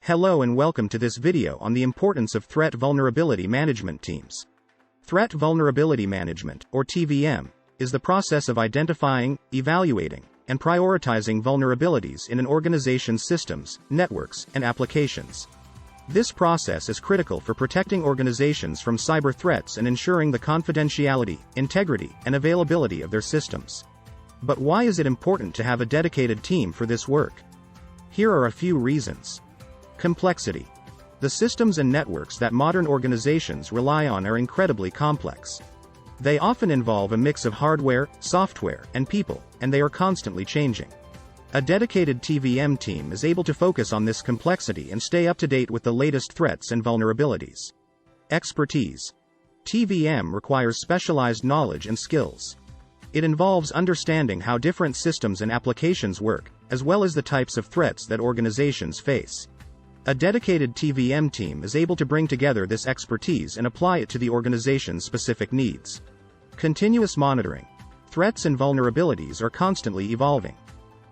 Hello and welcome to this video on the importance of threat vulnerability management teams. Threat vulnerability management, or TVM, is the process of identifying, evaluating, and prioritizing vulnerabilities in an organization's systems, networks, and applications. This process is critical for protecting organizations from cyber threats and ensuring the confidentiality, integrity, and availability of their systems. But why is it important to have a dedicated team for this work? Here are a few reasons. Complexity. The systems and networks that modern organizations rely on are incredibly complex. They often involve a mix of hardware, software, and people, and they are constantly changing. A dedicated TVM team is able to focus on this complexity and stay up to date with the latest threats and vulnerabilities. Expertise. TVM requires specialized knowledge and skills. It involves understanding how different systems and applications work, as well as the types of threats that organizations face. A dedicated TVM team is able to bring together this expertise and apply it to the organization's specific needs. Continuous monitoring. Threats and vulnerabilities are constantly evolving.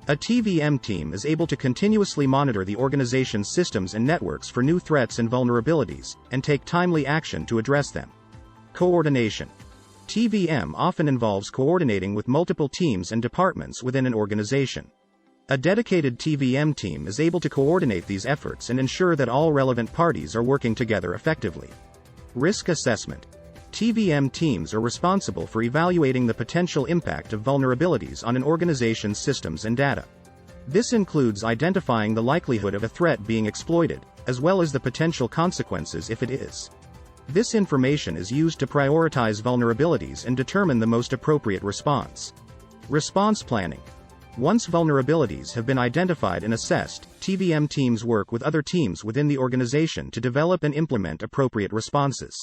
A TVM team is able to continuously monitor the organization's systems and networks for new threats and vulnerabilities, and take timely action to address them. Coordination. TVM often involves coordinating with multiple teams and departments within an organization. A dedicated TVM team is able to coordinate these efforts and ensure that all relevant parties are working together effectively. Risk assessment. TVM teams are responsible for evaluating the potential impact of vulnerabilities on an organization's systems and data. This includes identifying the likelihood of a threat being exploited, as well as the potential consequences if it is. This information is used to prioritize vulnerabilities and determine the most appropriate response. Response planning. Once vulnerabilities have been identified and assessed, TVM teams work with other teams within the organization to develop and implement appropriate responses.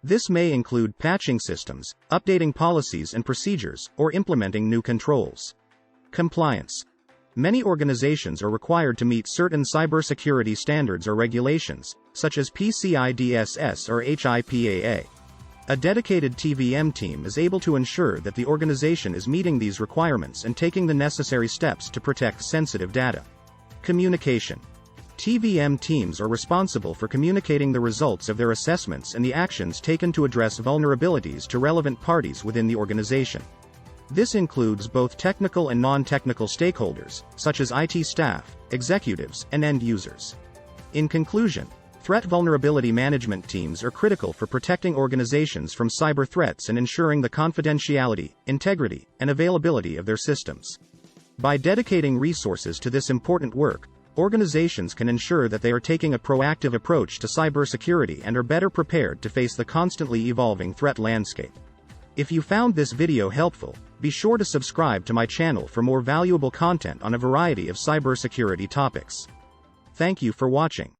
This may include patching systems, updating policies and procedures, or implementing new controls. Compliance. Many organizations are required to meet certain cybersecurity standards or regulations, such as PCI DSS or HIPAA. A dedicated TVM team is able to ensure that the organization is meeting these requirements and taking the necessary steps to protect sensitive data. Communication. TVM teams are responsible for communicating the results of their assessments and the actions taken to address vulnerabilities to relevant parties within the organization. This includes both technical and non-technical stakeholders, such as IT staff, executives, and end users. In conclusion, threat vulnerability management teams are critical for protecting organizations from cyber threats and ensuring the confidentiality, integrity, and availability of their systems. By dedicating resources to this important work, organizations can ensure that they are taking a proactive approach to cybersecurity and are better prepared to face the constantly evolving threat landscape. If you found this video helpful, be sure to subscribe to my channel for more valuable content on a variety of cybersecurity topics. Thank you for watching.